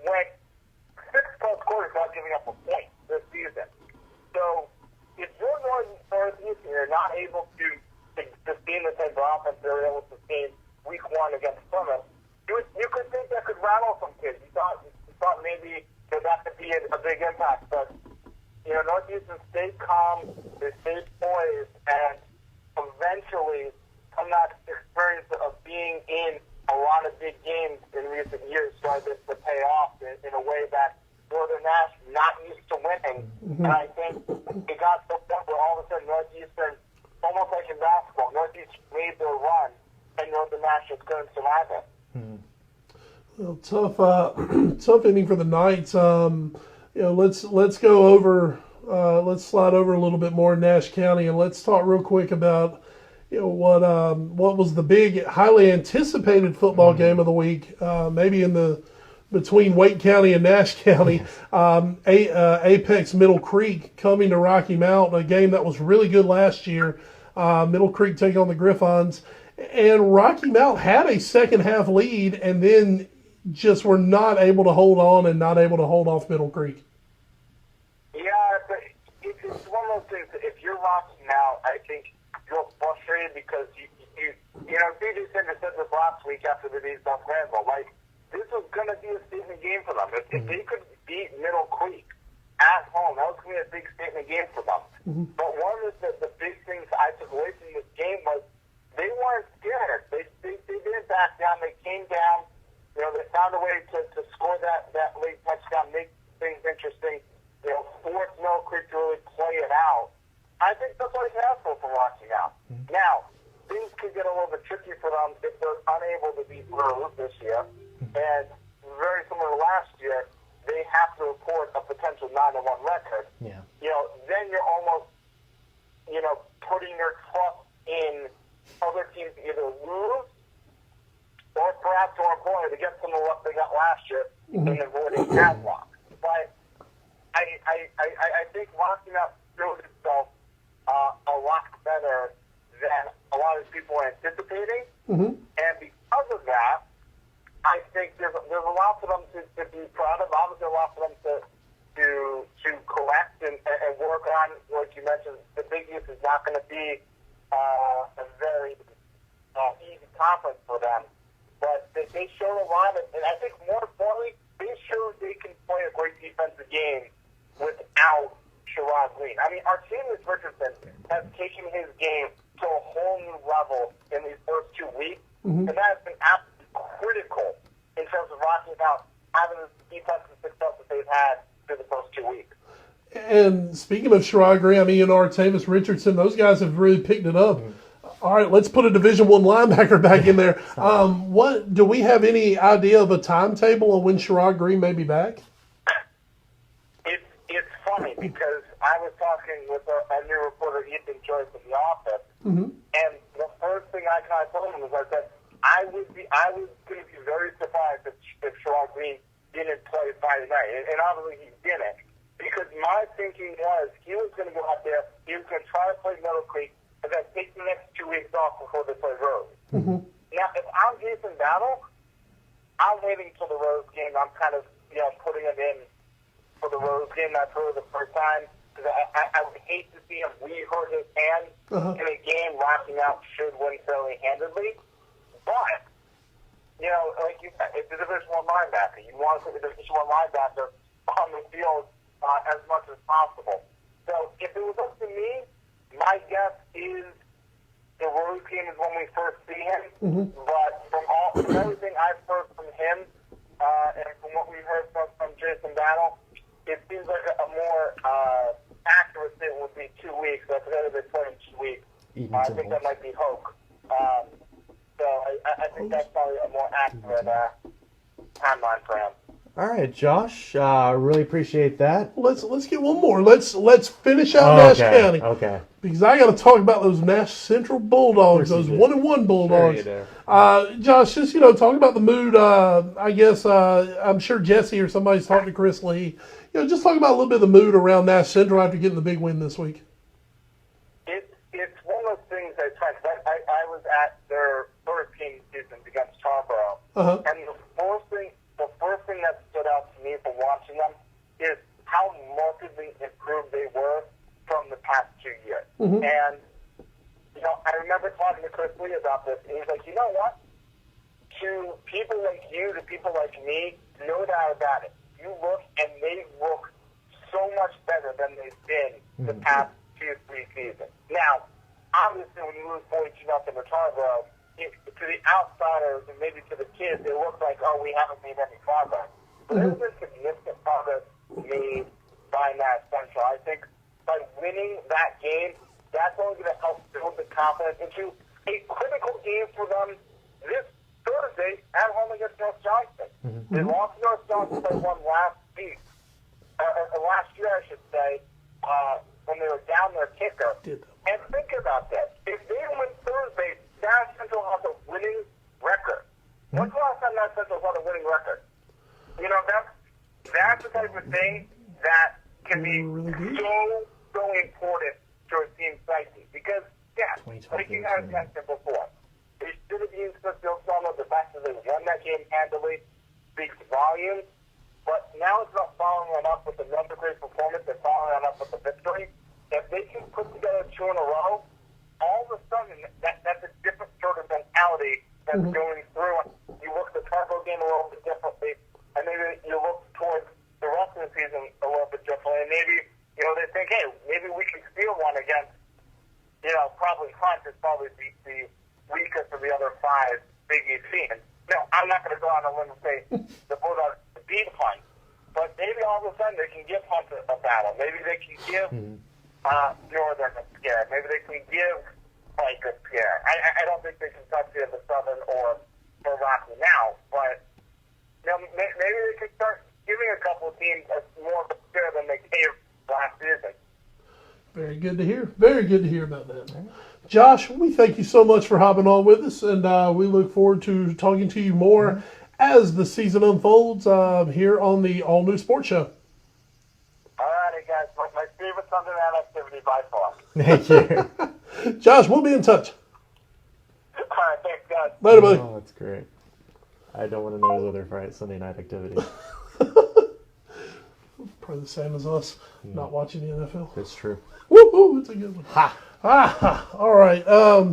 went 6+ quarters without giving up a point this season. So if you're Northeastern, you're not able to sustain the type of offense they were able to sustain week 1 against Plymouth, you could think that could rattle some kids. You thought maybe that could be a big impact, but you know, Northeastern stayed calm, they stayed poised, and eventually, from that experience of being in a lot of big games in recent years, started to pay off in a way that Northern Nash not used to winning. Mm-hmm. And I think it got to the point where all of a sudden Northeastern, almost like in basketball, Northeastern made their run, and Northern Nash just couldn't survive it. Mm-hmm. Well, tough inning for the Knights. You know, let's go over. Let's slide over a little bit more in Nash County, and let's talk real quick about what was the big, highly anticipated football game of the week. Maybe between Wake County and Nash County, Apex Middle Creek coming to Rocky Mount, a game that was really good last year. Middle Creek taking on the Griffons, and Rocky Mount had a second half lead, and then just were not able to hold on and not able to hold off Middle Creek. Yeah, but it's one of those things that if you're Rocky Mount, I think you're frustrated because you know, DJ Sanders said this last week after the beat South Granville, like, this was going to be a statement game for them. If they could beat Middle Creek at home, that was going to be a big statement game for them. Mm-hmm. But one of the big things I took away from this game was they weren't scared. They didn't back down. They came down. You know, they found a way to score that late touchdown, make things interesting, you know, force Middle Creek to really play it out. I think that's what you can ask for from Rocky Mount. Mm-hmm. Now, things could get a little bit tricky for them if they're unable to beat Rose this year. And very similar to last year, they have to report a potential 9-1 record. Yeah. You know, then you're almost, you know, putting your trust in other teams to either lose or perhaps more importantly to get some of what they got last year in avoiding padlock. But I think Rocky Mount showed itself a lot better than a lot of people were anticipating. Mm-hmm. And because of that, I think there's a lot for them to be proud of. Obviously, a lot for them to correct and work on. Like you mentioned, the Big East is not going to be a very easy conference for them. But they showed a lot, and I think more importantly, they showed they can play a great defensive game without Sherrod Green. I mean, Artemius Richardson has taken his game to a whole new level in these first 2 weeks, and that has been absolutely critical in terms of Rocky Mount having the defensive success that they've had through the first 2 weeks. And speaking of Sherrod Green, I mean, Artemius Richardson, those guys have really picked it up. All right, let's put a Division I linebacker back in there. What do we have any idea of a timetable on when Sherrod Green may be back? It's funny because I was talking with a new reporter, Ethan Joyce, in the office, and the first thing I kind of told him was I said I was going to be very surprised if Sherrod Green didn't play Friday night, and obviously he didn't, because my thinking was he was going to go out there, he was going to try to play Middle Creek, and then take the next 2 weeks off before they play Rose. Mm-hmm. Now, if I'm Jason Battle, I'm waiting till the Rose game. I'm kind of, you know, putting him in for the Rose game. That's really the first time, because I would hate to see him re-hurt his hand in a game Rocky Mount should win fairly handedly. But, you know, like you said, it's a Division I linebacker. You want to put the Division I linebacker on the field as much as possible. So if it was up to me, my guess is the Rose game is when we first see him. But from everything I've heard from him and from what we've heard from Jason Battle, it seems like a more accurate thing would be 2 weeks. That's better than 22 weeks. I think that might be Hoke. So I think that's probably a more accurate timeline for him. All right, Josh. Really appreciate that. Let's get one more. Let's finish out Nash County. Okay. Because I got to talk about those Nash Central Bulldogs, those 1-1 Bulldogs. Sure, Josh, just talk about the mood. I guess I'm sure Jesse or somebody's talking to Chris Lee. Just talk about a little bit of the mood around Nash Central after getting the big win this week. It's one of those things I was at their first game season And the first thing that stood out to me from watching them is how markedly improved they were from the past 2 years. And, you know, I remember talking to Chris Lee about this, and he's like, you know what? To people like you, to people like me, no doubt about it. You look, and they look so much better than they've been the past 2-3 seasons. Now, obviously, when you lose 42-0 to Tarboro, to the outsiders and maybe to the kids, it looks like, oh, we haven't made any progress. But there's been significant progress made by Nash Central. I think by winning that game, that's only going to help build the confidence into a critical game for them this Thursday at home against North Johnston. They lost to North Johnston by one last week. Last year, I should say, when they were down their kicker. And think about that. If they win Thursday, Nash Central has a winning record. When's the last time Nash Central had a winning record? You know, that's the type of thing that can be so important to a team's psyche. Because, yeah, like you guys mentioned before, they should have used Smithfield Selma. The fact that they won that game handily speaks volumes. But now it's not following them up with another great performance. They're following them up with a victory. If they can put together 2 in a row, all of a sudden, that's a different sort of mentality that's going through. You look at the Tarboro game a little bit differently, and maybe you look towards the rest of the season a little bit differently, and maybe, you know, they think, hey, maybe we can steal one against, you know, probably Hunt is probably the weakest of the other 5 Big East teams. No, I'm not going to go out on a limb and say the Bulldogs beat Hunt, but maybe all of a sudden they can give Hunt a battle. Maybe they can give Northern a scare. Maybe they can give Pike a scare. I don't think they can touch the Southern or Rocky now, but you know, maybe they could start giving a couple of teams more of a scare than they gave last season. Very good to hear. Very good to hear about that. Josh, we thank you so much for hopping on with us, and we look forward to talking to you more as the season unfolds here on the All New Sports Show. All righty, guys. My favorite Sunday night activity by far. Thank you. Josh, we'll be in touch. All right, thanks, guys. Later, buddy. Oh, that's great. I don't want to know his other Friday, Sunday night activity. Probably the same as us, not watching the NFL. That's true. Woo-hoo, it's a good one. Ha! All right.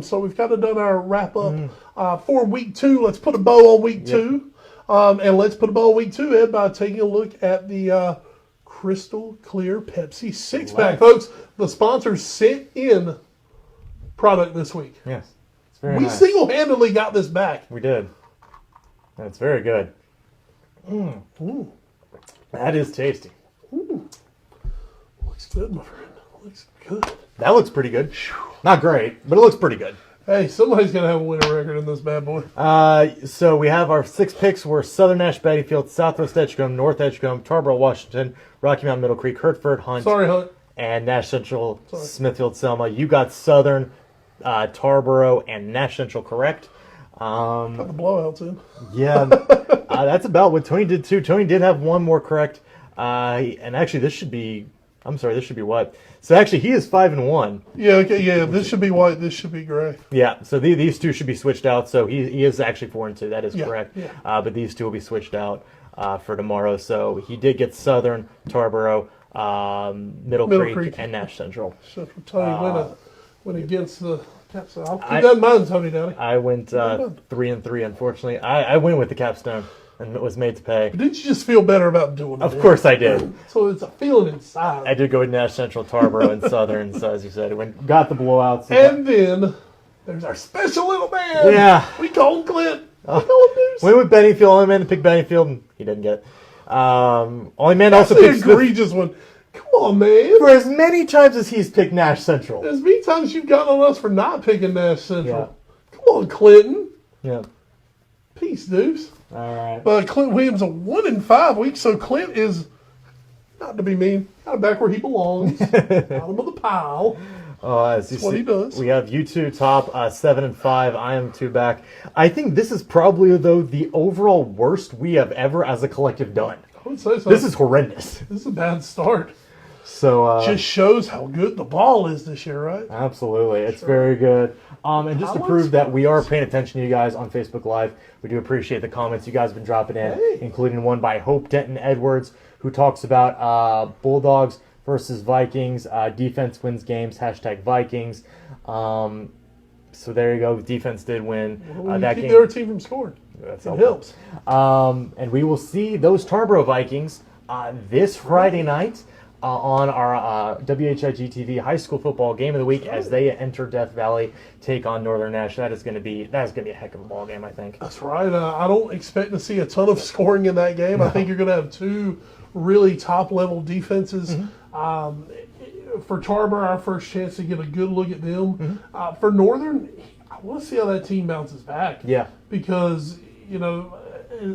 So we've kind of done our wrap up for week 2. Let's put a bow on week 2. And let's put a bow on week 2, Ed, by taking a look at the Crystal Clear Pepsi 6-pack. Folks, the sponsors sent in product this week. Yes. It's very We nice. single-handedly got this back. We did. That's very good. That is tasty. Looks good, my friend. Looks good. That looks pretty good. Not great, but it looks pretty good. Hey, somebody's going to have a winning record in this bad boy. So we have our 6 picks were Southern Nash Bettyfield, Southwest Edgecombe, North Edgecombe, Tarboro, Washington, Rocky Mountain, Middle Creek, Hertford, Hunt, Sorry, Hunt. and Nash Central, Smithfield, Selma. You got Southern, Tarboro, and Nash Central correct. Got the blowouts in. Yeah, that's about what Tony did too. Tony did have one more correct. And actually, this should be what? So actually, he is 5-1. Yeah, okay, yeah. This should be white. This should be gray. Yeah, so these two should be switched out. So he is actually 4-2. That is correct. Yeah. But these two will be switched out for tomorrow. So he did get Southern, Tarboro, Middle Creek, and Nash Central. Central Tony went against the Capstone. I'll keep that in mind, Tony Downey. I went 3-3. Unfortunately, I went with the Capstone and was made to pay. But didn't you just feel better about doing it? Of course I did. So it's a feeling inside. I did go with Nash Central, Tarboro, and Southern. So as you said, got the blowouts. And then there's our special little man. Yeah. We call him Clint. We call him Deuce. Went with Bennyfield. Only man to pick Bennyfield, and he didn't get it. Only man also That's the picked Smith. egregious one. Come on, man. For as many times as he's picked Nash Central. As many times you've gotten on us for not picking Nash Central. Yeah. Come on, Clinton. Yeah. Peace, Deuce. All right. But Clint Williams a 1-5 week, so Clint is, not to be mean, kind of back where he belongs. Bottom of the pile. As you That's what he does. We have you two top 7-5. I am 2 back. I think this is probably, though, the overall worst we have ever as a collective done. I would say so. This is horrendous. This is a bad start. So just shows how good the ball is this year, right? Absolutely. It's very good. And just to Highlights? prove that we are paying attention to you guys on Facebook Live, we do appreciate the comments you guys have been dropping in, Hey. including one by Hope Denton Edwards, who talks about Bulldogs versus Vikings. Defense wins games, #Vikings. So there you go. Defense did win Well, that keep game. the other team from scoring. That's It helpful. helps. And we will see those Tarboro Vikings this Friday night on our WHIG TV High School Football Game of the Week as they enter Death Valley, take on Northern Nash. That is going to be a heck of a ball game, I think. That's right. I don't expect to see a ton of scoring in that game. I think you're going to have two really top-level defenses. For Tarboro, our first chance to get a good look at them. For Northern, I want to see how that team bounces back. Yeah. Because, you know,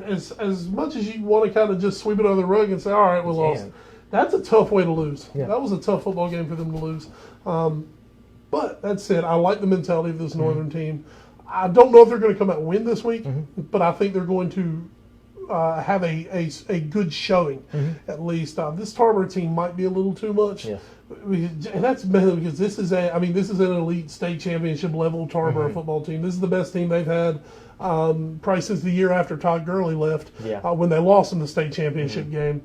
as much as you want to kind of just sweep it under the rug and say, all right, we lost, that's a tough way to lose. Yeah. That was a tough football game for them to lose. But that said, I like the mentality of this Northern team. I don't know if they're going to come out and win this week, but I think they're going to have a good showing, at least. This Tarboro team might be a little too much. Yeah. And that's mainly because this is an elite state championship level Tarboro football team. This is the best team they've had probably since the year after Todd Gurley left, when they lost in the state championship game,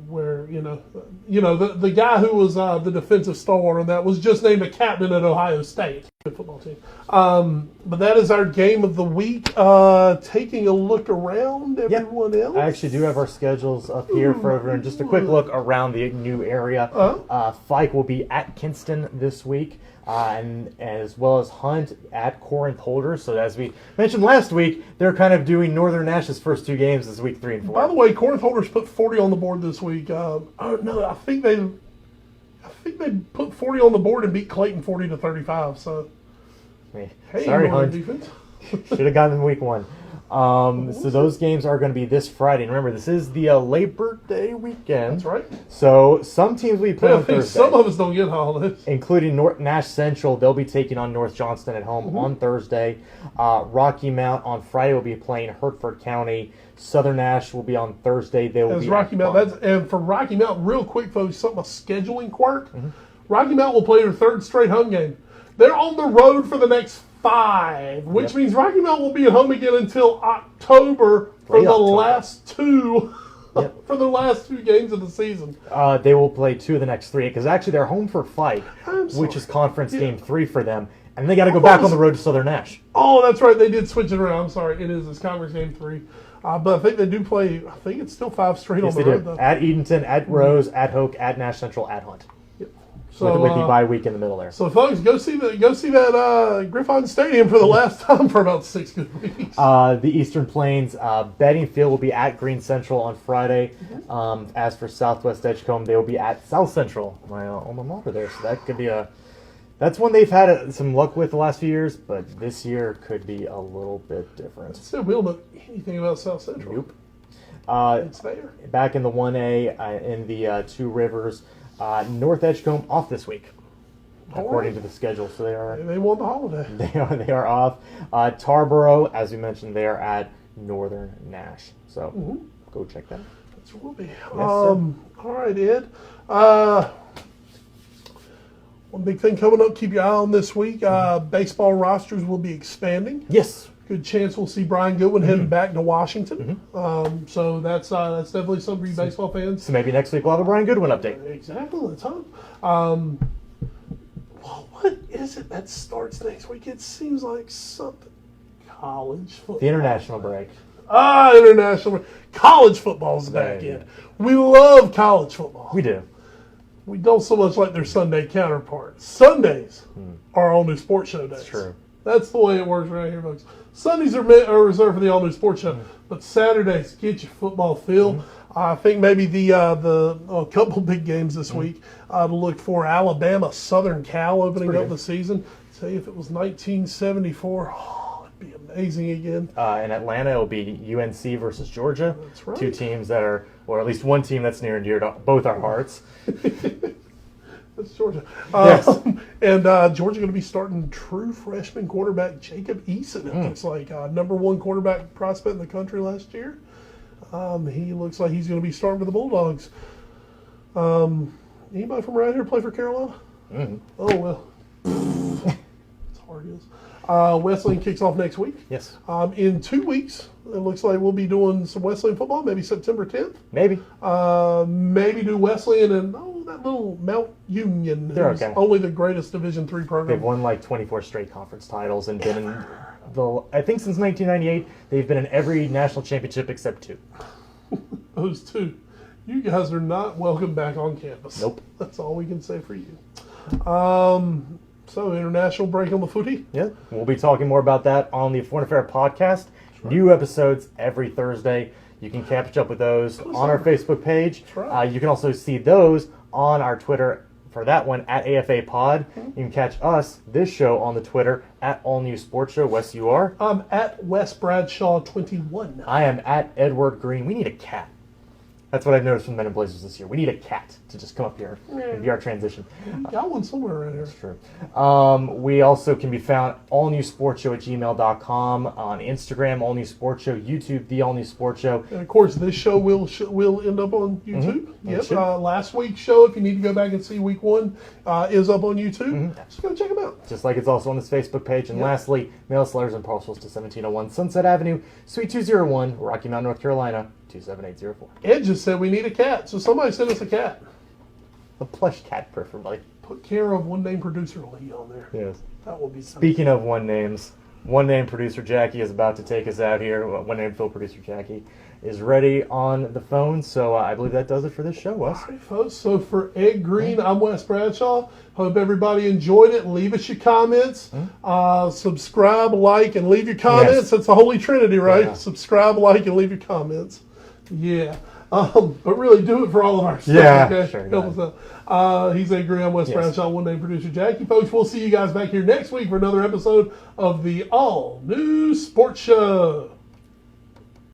where the guy who was the defensive stalwart on that was just named a captain at Ohio State football team. But that is our game of the week. Taking a look around everyone else. I actually do have our schedules up here for everyone. Just a quick look around the new area. Fike will be at Kinston this week, and as well as Hunt at Corinth Holder. So as we mentioned last week, they're kind of doing Northern Nash's first two games this week, 3 and 4. By the way, Corinth Holders put 40 on the board this week. I think they put 40 on the board and beat Clayton 40-35. So, hey, sorry, Hunt. Defense. Should have gotten in week 1. So those games are going to be this Friday. And remember, this is the Labor Day weekend. That's right. So some teams we play I on think Thursday. some of us don't get holidays. Including Nash Central. They'll be taking on North Johnston at home on Thursday. Rocky Mount on Friday will be playing Hertford County. Southern Nash will be on Thursday. They will As be Rocky Mount. And for Rocky Mount, real quick, folks, something a scheduling quirk. Rocky Mount will play their third straight home game. They're on the road for the next 5, which means Rocky Mount will be at home again until October for the last two. For the last 2 games of the season. They will play 2 of the next 3 because actually they're home for Fike, which is conference game 3 for them, and they got to go back on the road to Southern Nash. Oh, that's right. They did switch it around. I'm sorry. It is. It's conference game 3. But I think they do play. I think it's still 5 straight on the road, though. At Edenton, at Rose, at Hoke, at Nash Central, at Hunt. So, with the bye week in the middle there. So, folks, go see that Griffon Stadium for the last time for about 6 good weeks. The Eastern Plains Beddingfield will be at Green Central on Friday. As for Southwest Edgecombe, they will be at South Central, my alma mater there. So that could be that's one they've had some luck with the last few years, but this year could be a little bit different. So we don't know anything about South Central. Nope. It's there. Back in the 1A, in the Two Rivers, North Edgecombe off this week, according to the schedule. So they won the holiday. They are off. Tarboro, as we mentioned, they are at Northern Nash. So go check that out. That's what we'll be. Yes, all right, Ed. One big thing coming up. Keep your eye on this week. Baseball rosters will be expanding. Yes. Good chance we'll see Brian Goodwin heading back to Washington. So that's definitely something for you baseball fans. So maybe next week we'll have a Brian Goodwin update. Exactly. That's on. Well, what is it that starts next week? It seems like something. College football. The international break. International break. College football's back in. We love college football. We do. We don't so much like their Sunday counterparts. Sundays are all new sports show days. That's true. That's the way it works right here, folks. Sundays are reserved for the all-new sports show, but Saturdays get your football feel. I think maybe the couple big games this week to look for: Alabama, Southern Cal opening up the season. Tell you, if it was 1974, it'd be amazing again. In Atlanta, it'll be UNC versus Georgia. That's right. 2 teams that are, or at least one team that's near and dear to both our hearts. That's Georgia. Yes. And Georgia going to be starting true freshman quarterback Jacob Eason. It looks like number 1 quarterback prospect in the country last year. He looks like he's going to be starting for the Bulldogs. Anybody from around here play for Carolina? Mm-hmm. Oh, well. It's hard as. Wesleyan kicks off next week. Yes. In 2 weeks, it looks like we'll be doing some Wesleyan football, maybe September 10th. Maybe. Maybe do Wesleyan and that little Mount Union, They're who's okay. only the greatest Division III program. They've won like 24 straight conference titles and been in I think since 1998, they've been in every national championship except 2. Those 2. You guys are not welcome back on campus. Nope. That's all we can say for you. So, international break on the footy. Yeah. We'll be talking more about that on the Foreign Affair podcast. Right. New episodes every Thursday. You can catch up with those on our Facebook page. Right. You can also see those on our Twitter for that one at AFA Pod. Mm-hmm. You can catch us, this show, on the Twitter at All News Sports Show. Wes, you are? I'm at Wes Bradshaw 21. I am at Edward Green. We need a cat. That's what I've noticed from Men in Blazers this year. We need a cat to just come up here and be our transition. You got one somewhere around here. That's true. We also can be found allnewsportshow@gmail.com, on Instagram, All News Sports Show, YouTube, The All News Sports Show. And of course, this show will end up on YouTube. Mm-hmm. Yep. Last week's show, if you need to go back and see week 1, is up on YouTube. Mm-hmm. Just go check them out. Just like it's also on this Facebook page. And lastly, mail us letters and parcels to 1701 Sunset Avenue, Suite 201, Rocky Mount, North Carolina, 27804. Ed just said we need a cat, so somebody send us a cat. A plush cat, preferably. Put care of one name producer Lee on there. Yes. That will be something. Speaking of one names, one name producer Jackie is about to take us out here. One name Phil producer Jackie is ready on the phone. So I believe that does it for this show, Wes. All right, folks. So for Ed Green, I'm Wes Bradshaw. Hope everybody enjoyed it. Leave us your comments. Subscribe, like, and leave your comments. Yes. That's the Holy Trinity, right? Yeah. Subscribe, like, and leave your comments. Yeah. But really do it for all of our stuff. Yeah, Okay? sure. Help us out. He's Ed Green. I'm Wes Bradshaw, one name producer Jackie. Folks, we'll see you guys back here next week for another episode of the All News Sports Show.